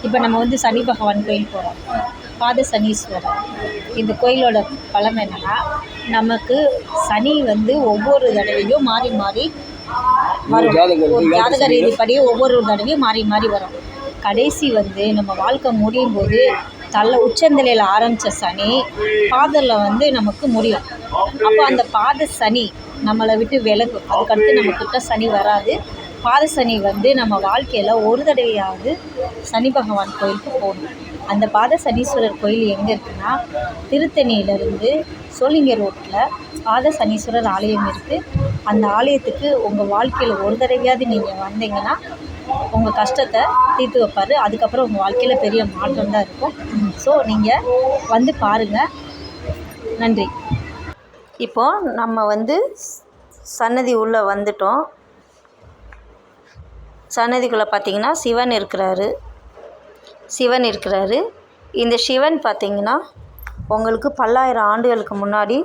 இப்போ நம்ம வந்து சனி பகவான் கோயில் போகிறோம், பாத சனீஸ்வரர். இந்த கோயிலோட பலம் என்னென்னா, நமக்கு சனி வந்து ஒவ்வொரு தடவையும் மாறி மாறி வரும். ஒரு ஜாதக ரீதிப்படி ஒவ்வொரு தடவையும் மாறி மாறி வரும். கடைசி வந்து நம்ம வாழ்க்கை முடியும் போது உச்சந்தலையில் ஆரம்பித்த சனி பாதத்தில் வந்து நமக்கு முடியும். அப்போ அந்த பாத சனி நம்மளை விட்டு விலகும். அதுக்கடுத்து நம்மக்கிட்ட சனி வராது. பாத சனி வந்து நம்ம வாழ்க்கையில் ஒரு தடவையாவது சனி பகவான் கோயிலுக்கு போகணும். அந்த பாத சனீஸ்வரர் கோயில் எங்கே இருக்குன்னா, திருத்தணியிலேருந்து சோளிங்கர் ரோட்டில் பாத சனீஸ்வரர் ஆலயம் இருக்குது. அந்த ஆலயத்துக்கு உங்கள் வாழ்க்கையில் ஒரு தடவையாவது நீங்கள் வந்தீங்கன்னா உங்கள் கஷ்டத்தை தீர்த்து வைப்பார். அதுக்கப்புறம் உங்கள் வாழ்க்கையில் பெரிய மாற்றம் தான் இருக்கும். ஸோ நீங்கள் வந்து பாருங்கள். நன்றி. இப்போது நம்ம வந்து சன்னதி உள்ளே வந்துட்டோம். சன்னதிக்குள்ளே பார்த்திங்கன்னா சிவன் இருக்கிறாரு. இந்த சிவன் பார்த்திங்கன்னா உங்களுக்கு பல்லாயிரம் ஆண்டுகளுக்கு முன்னாடி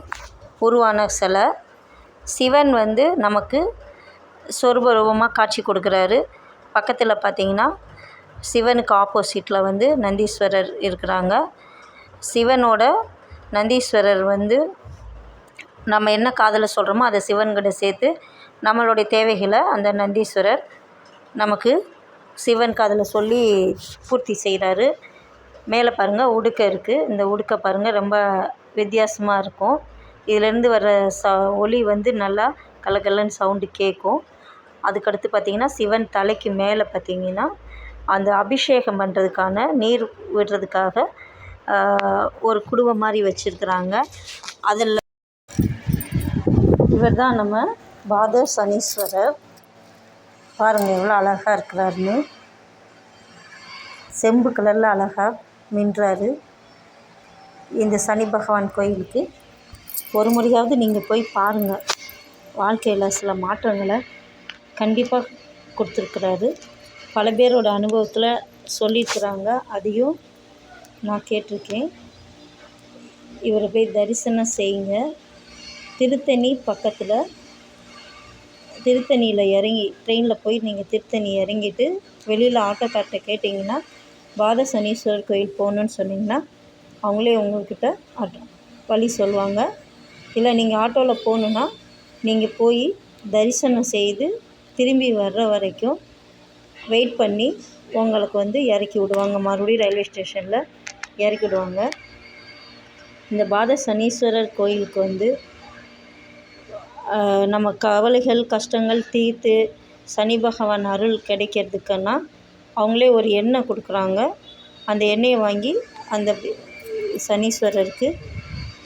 உருவான சிலை. சிவன் வந்து நமக்கு சொரூப ரூபமாக காட்சி கொடுக்குறாரு. பக்கத்தில் பார்த்திங்கன்னா சிவனுக்கு ஆப்போசிட்டில் வந்து நந்தீஸ்வரர் இருக்கிறாங்க. சிவனோட நந்தீஸ்வரர் வந்து நம்ம என்ன காதில் சொல்கிறோமோ அதை சிவன்கிட்ட சேர்த்து நம்மளுடைய தேவைகளை அந்த நந்தீஸ்வரர் நமக்கு சிவன் காதில் சொல்லி பூர்த்தி செய்கிறாரு. மேலே பாருங்கள் உடுக்கை இருக்குது. இந்த உடுக்கை பாருங்கள் ரொம்ப வித்தியாசமாக இருக்கும். இதிலேருந்து வர ஒலி வந்து நல்லா கலகலன்னு சவுண்டு கேட்கும். அதுக்கடுத்து பார்த்திங்கன்னா சிவன் தலைக்கு மேலே பார்த்திங்கன்னா அந்த அபிஷேகம் பண்ணுறதுக்கான நீர் விடுறதுக்காக ஒரு குடுவை மாதிரி வச்சுருக்குறாங்க. அதில் இவர் தான் நம்ம பாத சனீஸ்வரர். பாருங்கள் எவ்வளோ அழகாக இருக்கிறாருன்னு. செம்பு கலரில் அழகாக மின்றாரு. இந்த சனி பகவான் கோயிலுக்கு ஒரு முறையாவது நீங்கள் போய் பாருங்கள். வாழ்க்கையில் சில மாற்றங்களை கண்டிப்பாக கொடுத்துருக்குறாரு. பல பேரோட அனுபவத்தில் சொல்லியிருக்கிறாங்க. அதையும் நான் கேட்டிருக்கேன். இவரை போய் தரிசனம் செய்யுங்க. திருத்தணி பக்கத்தில் திருத்தணியில் இறங்கி ட்ரெயினில் போய் நீங்கள் திருத்தணி இறங்கிட்டு வெளியில் ஆட்டோக்கார்ட்ட கேட்டிங்கன்னா பாத சனீஸ்வரர் கோயில் போகணுன்னு சொன்னிங்கன்னா அவங்களே உங்கள்கிட்ட வழி சொல்லுவாங்க. இல்லை நீங்கள் ஆட்டோவில் போகணுன்னா நீங்கள் போய் தரிசனம் செய்து திரும்பி வர்ற வரைக்கும் வெயிட் பண்ணி உங்களுக்கு வந்து இறக்கி விடுவாங்க. மறுபடியும் ரயில்வே ஸ்டேஷனில் இறக்கி விடுவாங்க. இந்த பாத சனீஸ்வரர் கோயிலுக்கு வந்து நம்ம கவலைகள் கஷ்டங்கள் தீர்த்து சனி பகவான் அருள் கிடைக்கிறதுக்குன்னா அவங்களே ஒரு எண்ணெய் கொடுக்குறாங்க. அந்த எண்ணெயை வாங்கி அந்த சனீஸ்வரருக்கு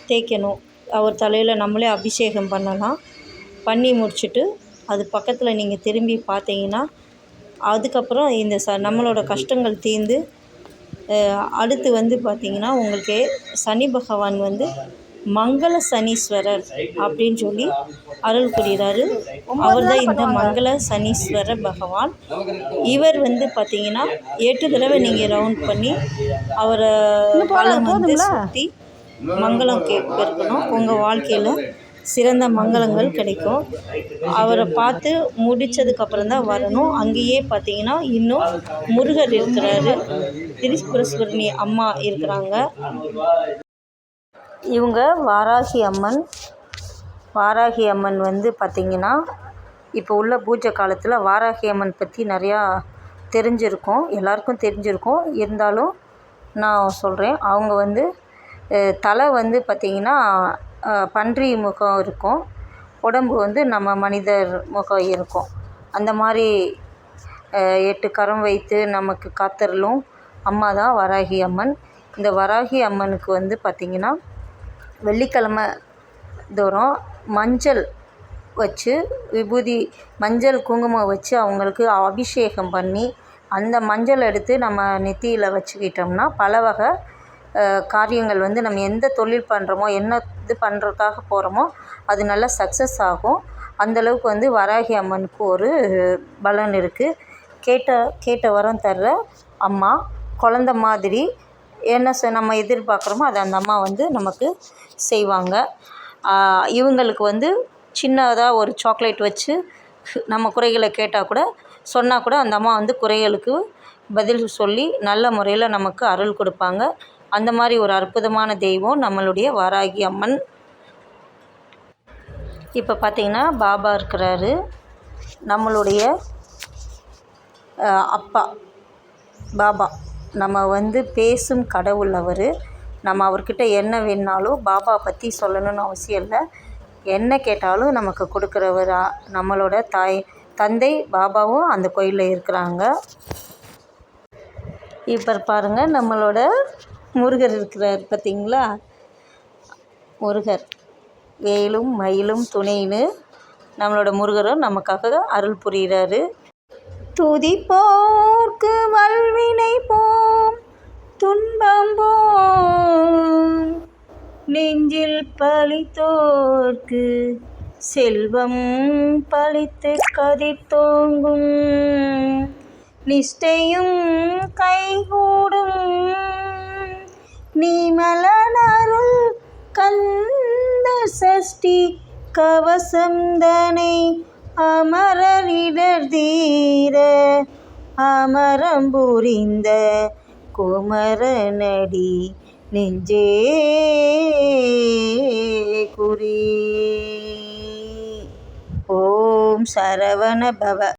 தேய்க்கணும். அவர் தலையில் நம்மளே அபிஷேகம் பண்ணலாம். பண்ணி முடிச்சுட்டு அது பக்கத்தில் நீங்கள் திரும்பி பார்த்தீங்கன்னா அதுக்கப்புறம் இந்த நம்மளோட கஷ்டங்கள் தீர்ந்து அடுத்து வந்து பார்த்திங்கன்னா உங்களுக்கு சனி பகவான் வந்து மங்கள சனீஸ்வரர் அப்படின்னு சொல்லி அருள் புரிகிறாரு. அவர் தான் இந்த மங்கள சனீஸ்வரர் பகவான். இவர் வந்து பார்த்திங்கன்னா 8 தடவை நீங்கள் ரவுண்ட் பண்ணி அவரை பலம் வந்து சுற்றி மங்களம் கேட்கணும். உங்கள் வாழ்க்கையில் சிறந்த மங்களங்கள் கிடைக்கும். அவரை பார்த்து முடித்ததுக்கப்புறம் தான் வரணும். அங்கேயே பார்த்திங்கன்னா இன்னும் முருகர் இருக்கிறாரு. திரிபுரசுவர்ணி அம்மா இருக்கிறாங்க. இவங்க வாராகி அம்மன் வந்து பார்த்திங்கன்னா இப்போ உள்ள பூஜை காலத்தில் வாராகி அம்மன் பற்றி நிறையா தெரிஞ்சிருக்கும், எல்லாருக்கும் தெரிஞ்சிருக்கும். இருந்தாலும் நான் சொல்கிறேன். அவங்க வந்து தலை வந்து பார்த்திங்கன்னா பன்றி முகம் இருக்கும், உடம்பு வந்து நம்ம மனிதர் முகம் இருக்கும். அந்த மாதிரி 8 கரம் வைத்து நமக்கு காத்தருளும் அம்மா தான் வராகி அம்மன். இந்த வராகி அம்மனுக்கு வந்து பார்த்திங்கன்னா வெள்ளிக்கிழமை தோறும் மஞ்சள் வச்சு விபூதி மஞ்சள் குங்குமம் வச்சு அவங்களுக்கு அபிஷேகம் பண்ணி அந்த மஞ்சள் எடுத்து நம்ம நெத்தியில் வச்சுக்கிட்டோம்னா பல வகை காரியங்கள் வந்து நம்ம எந்த தொழில் பண்ணுறோமோ என்ன இது பண்ணுறதுக்காக போகிறோமோ அது நல்லா சக்ஸஸ் ஆகும். அந்தளவுக்கு வந்து வராகி அம்மனுக்கு ஒரு பலன் இருக்குது. கேட்ட வரம் தர்ற அம்மா. குழந்த மாதிரி என்ன நம்ம எதிர்பார்க்குறோமோ அதை அந்த அம்மா வந்து நமக்கு செய்வாங்க. இவங்களுக்கு வந்து சின்னதாக ஒரு சாக்லேட் வச்சு நம்ம குறைகளை கேட்டால் கூட சொன்னால் கூட அந்த அம்மா வந்து குறைகளுக்கு பதில் சொல்லி நல்ல முறையில் நமக்கு அருள் கொடுப்பாங்க. அந்த மாதிரி ஒரு அற்புதமான தெய்வம் நம்மளுடைய வாராகி அம்மன். இப்போ பார்த்திங்கன்னா பாபா இருக்கிறாரு. நம்மளுடைய அப்பா பாபா நம்ம பேசும் கடவுள் அவர். நம்ம அவர்கிட்ட என்ன வேணுனாலும் பாபா பற்றி சொல்லணும்னு அவசியம் இல்லை. என்ன கேட்டாலும் நமக்கு கொடுக்குறவர் நம்மளோட தந்தை பாபாவும் அந்த கோயிலில் இருக்கிறாங்க. இப்போ பாருங்கள், நம்மளோட முருகர் இருக்கிறார் பார்த்திங்களா. முருகர் வேலும் மயிலும் துணைன்னு நம்மளோட முருகரும் நமக்காக அருள் புரிகிறாரு. துதிப்போர்க்கு வல்வினை போம் துன்பம் போம், நெஞ்சில் பழித்தோர்க்கு செல்வம் பழித்து கதிர்த்தோங்கும், நிஷ்டையும் கைகூடும் நீமலனருள் கந்த சஷ்டி கவசந்தனை அமரரிடர் தீர அமரம் புரிந்த குமரனடி நெஞ்சே குறி. ஓம் சரவண பவ.